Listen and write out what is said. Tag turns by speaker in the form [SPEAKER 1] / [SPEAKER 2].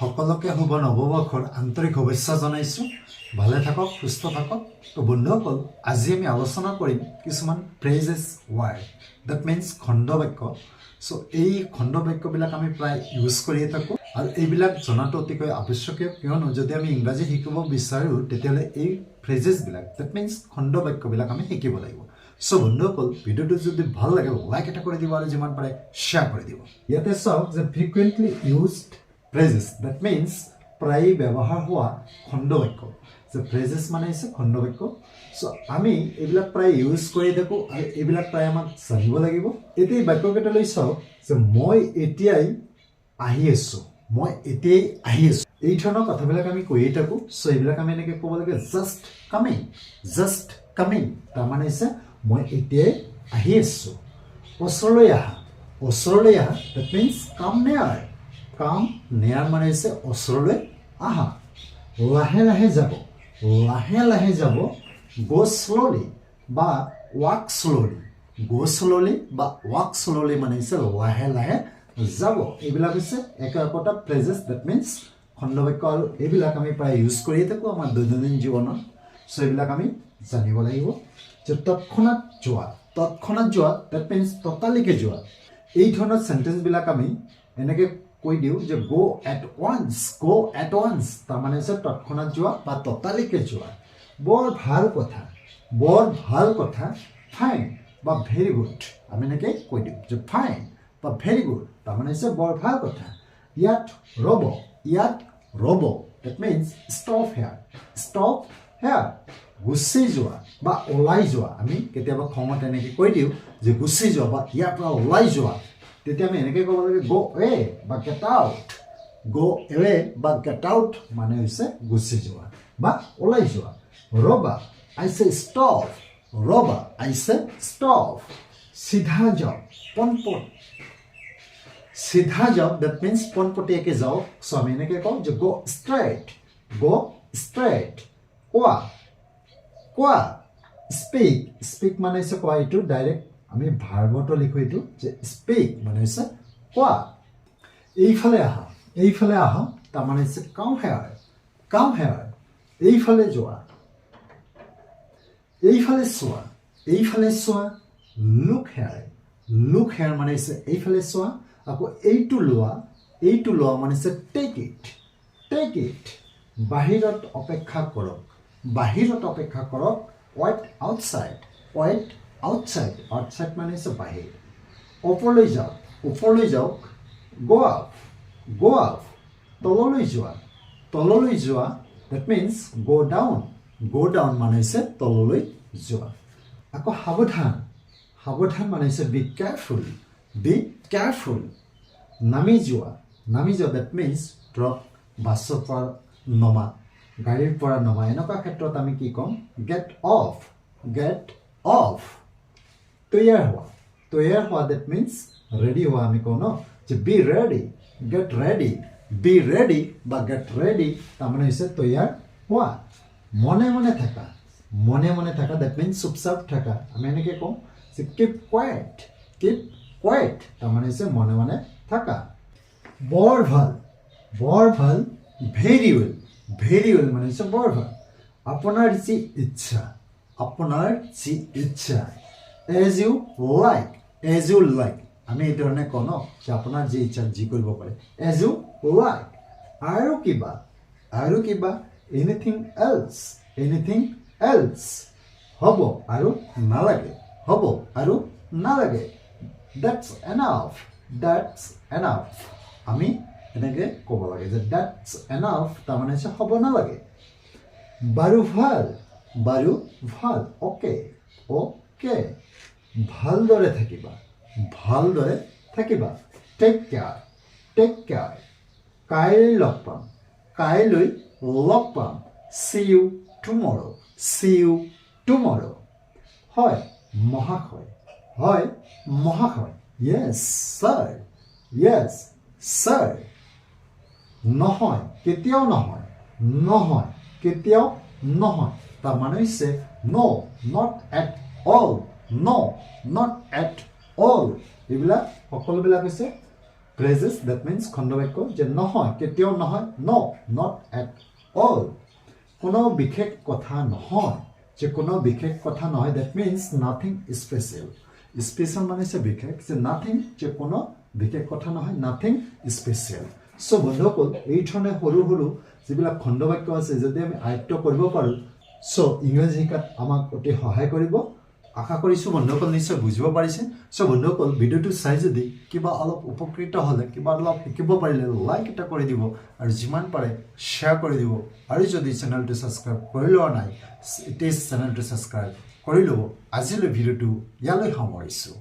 [SPEAKER 1] সকলোকে শুভ নৱবৰ্ষৰ আন্তৰিক শুভেচ্ছা জনাইছোঁ। ভালে থাকক, সুস্থ থাকক। তো বন্ধুসকল, আজি আমি আলোচনা কৰিম কিছুমান ফ্ৰেজেছ ৱাৰ্ড, ডেট মিনছ খণ্ড বাক্য। চ' এই খণ্ড বাক্যবিলাক আমি প্ৰায় ইউজ কৰিয়ে থাকোঁ আৰু এইবিলাক জনাটো অতিকৈ আৱশ্যকীয়, কিয়নো যদি আমি ইংৰাজী শিকিব বিচাৰোঁ তেতিয়াহ'লে এই ফ্ৰেজেছবিলাক, ডেট মিনছ খণ্ড বাক্যবিলাক আমি শিকিব লাগিব। চ' বন্ধুসকল, ভিডিঅ'টো যদি ভাল লাগে লাইক এটা কৰি দিব আৰু যিমান পাৰে শ্বেয়াৰ কৰি দিব। ইয়াতে চাওক যে ফ্ৰিকুৱেণ্টলি ইউজড ফ্ৰেজেছ, ডেট মিনছ প্ৰায় ব্যৱহাৰ হোৱা খণ্ড বাক্য। যে ফ্ৰেজেছ মানে হৈছে খণ্ড বাক্য। চ' আমি এইবিলাক প্ৰায় ইউজ কৰি থাকোঁ আৰু এইবিলাক প্ৰায় আমাক জানিব লাগিব। এতিয়া এই বাক্যকেইটালৈ চাওক যে মই এতিয়াই আহি আছোঁ, মই এতিয়াই আহি আছোঁ। এই ধৰণৰ কথাবিলাক আমি কৈয়ে থাকোঁ। চ' এইবিলাক আমি এনেকৈ ক'ব লাগে জাষ্ট কামিং, জাষ্ট কামিং। তাৰমানে হৈছে মই এতিয়াই আহি আছোঁ। ওচৰলৈ আহা, ওচৰলৈ আহা, ডেট মিনছ কাম নেয়াৰ। কাম নেয়াৰ মানে হৈছে ওচৰলৈ আহা। লাহে লাহে যাব, লাহে লাহে যাব। গো শ্ল'লি বা ৱাক শ্ল'লি, গো শ্ল'লি বা ৱাক শ্ল'লি মানে হৈছে লাহে লাহে যাব। এইবিলাক হৈছে একোটা ফ্ৰেজেছ, ডেট মিনছ খণ্ড বাক্য, আৰু এইবিলাক আমি প্ৰায় ইউজ কৰিয়ে থাকোঁ আমাৰ দৈনন্দিন জীৱনত। চ' এইবিলাক আমি জানিব লাগিব। যে তৎক্ষণাত যোৱা, তৎক্ষণাত যোৱা, ডেট মিনছ ততালিকে যোৱা। এই ধৰণৰ চেণ্টেঞ্চবিলাক আমি এনেকৈ কৈ দিওঁ যে go at once, go at once. তাৰমানে হৈছে তৎক্ষণাত যোৱা বা ততালিকে যোৱা। বৰ ভাল কথা, বৰ ভাল কথা। ফাইন বা ভেৰি গুড, আমি এনেকৈ কৈ দিওঁ যে ফাইন বা ভেৰি গুড। তাৰমানে হৈছে বৰ ভাল কথা। ইয়াত ৰ'ব, ইয়াত ৰ'ব, that means stop hair, stop hair. গুচি যোৱা বা ওলাই যোৱা। আমি কেতিয়াবা খঙত এনেকৈ কৈ দিওঁ যে গুচি যোৱা বা ইয়াৰ পৰা ওলাই যোৱা। তেতিয়া আমি এনেকৈ ক'ব লাগে গ' এৱে বা গেট আউট। গ' এৱে বা গেট আউট মানে হৈছে গুচি যোৱা বা ওলাই যোৱা। ৰ'বা, আই চে ষ্টপ, ৰ'বা, আই চে ষ্টপ। চিধা যাওক, পোনপট, চিধা যাওক, ডেট মিনছ পোনপটীয়াকৈ যাওক। চ' আমি এনেকৈ কওঁ যে গ' ষ্ট্ৰেইট, গ' ষ্ট্ৰেইট। কোৱা, কোৱা। স্পীক, স্পীক মানে হৈছে কোৱা। এইটো ডাইৰেক্ট আমি ভাৰ্বতো লিখোঁ এইটো যে স্পীক মানে হৈছে কোৱা। এইফালে আহা, এইফালে আহা। তাৰমানে হৈছে কাম হেয়াৰ, কাম হেয়াৰ। এইফালে যোৱা, এইফালে চোৱা, এইফালে চোৱা। লুক হেয়াৰ, লুক হেয়াৰ মানে হৈছে এইফালে চোৱা। আকৌ এইটো লোৱা, এইটো লোৱা মানে হৈছে টেক ইট, টেক ইট। বাহিৰত অপেক্ষা কৰক, বাহিৰত অপেক্ষা কৰক। Wait outside, wait outside, outside মানে হৈছে বাহিৰ। ওপৰলৈ যাওক, ওপৰলৈ যাওক। গ' আপ, গ' আপ। তললৈ যোৱা, তললৈ যোৱা, ডেট মিনছ গ' ডাউন, গ' ডাউন মানে হৈছে তললৈ যোৱা। আকৌ সাৱধান, সাৱধান মানে হৈছে বি কেয়াৰফুল, বি কেয়াৰফুল। নামি যোৱা, নামি যোৱা, ডেট মিনছ ধৰক বাছৰ পৰা নমা, গাড়ীৰ পৰা নমা। এনেকুৱা ক্ষেত্ৰত আমি কি ক'ম? Get off, get off. তৈয়াৰ হোৱা, তৈয়াৰ হোৱা, ডেট মিনছ ৰেডি হোৱা। আমি কওঁ ন যে be ready, get ready. Be ready বা গেট ৰেডি তাৰমানে হৈছে তৈয়াৰ হোৱা। মনে মনে থাকা, মনে মনে থাকা, ডেট মিনছ চুপচাপ থাকা। আমি এনেকৈ কওঁ যে কিপ কুৱাইট, কিপ কুৱাইট। তাৰমানে হৈছে মনে মনে থাকা। বৰ ভাল, বৰ ভাল। ভেৰি ৱেল, ভেৰি ৱেল মানে হৈছে বৰ ভাল। আপোনাৰ যি ইচ্ছা, আপোনাৰ যি ইচ্ছা। As you like, as you like. আমি এই ধৰণে কওঁ ন যে আপোনাৰ যি ইচ্ছা যি কৰিব পাৰে। As you like. আৰু কিবা, আৰু কিবা। Anything else, anything else. হ'ব আৰু নালাগে, হ'ব আৰু নালাগে। That's enough, that's enough. আমি এনেকৈ ক'ব লাগে যে ডেটছ এনাফ তাৰমানে হৈছে হ'ব নালাগে। বাৰু ভাল, বাৰু ভাল। Okay, okay. ভালদৰে থাকিবা, ভালদৰে থাকিবা। Take care, take care. কাইলৈ লগ পাম, কাইলৈ লগ পাম। See you tomorrow, see you tomorrow. হয় মহাশয়, হয় মহাশয়। Yes sir, yes sir. নহয়, কেতিয়াও নহয়, নহয়, কেতিয়াও নহয়। তাৰমানে হৈছে no', not at all, no', not at all. এইবিলাক সকলোবিলাক হৈছে phrases that means খণ্ডবাক্য যে নহয় কেতিয়াও নহয় no not at all কোনো বিশেষ কথা নহয় যে কোনো বিশেষ কথা নহয় that means nothing special special মানে হৈছে বিশেষ যে nothing যে কোনো বিশেষ কথা নহয় nothing special so বন্ধুসকল এই ধৰণে সৰু সৰু যিবিলাক খণ্ডবাক্য আছে যদি আমি আয়ত্ত কৰিব পাৰোঁ so ইংৰাজী শিকাত আমাক অতি সহায় কৰিব আশা কৰিছো বন্ধুসকল নিশ্চয় বুজিব পাৰিছে সো বন্ধুসকল ভিডিওটো চাই যদি কিবা অলপ উপকৃত হলে কিবা অলপ শিকিব পাৰিলে লাইক এটা কৰি দিব আৰু যিমান পাৰে শেয়াৰ কৰি দিব আৰু যদি চেনেলটো সাবস্ক্ৰাইব কৰি লোৱা নাই ইট ইজ চেনেলটো সাবস্ক্ৰাইব কৰি ল'ব আজিলৈ ভিডিওটো ইয়ালৈ সামৰিছো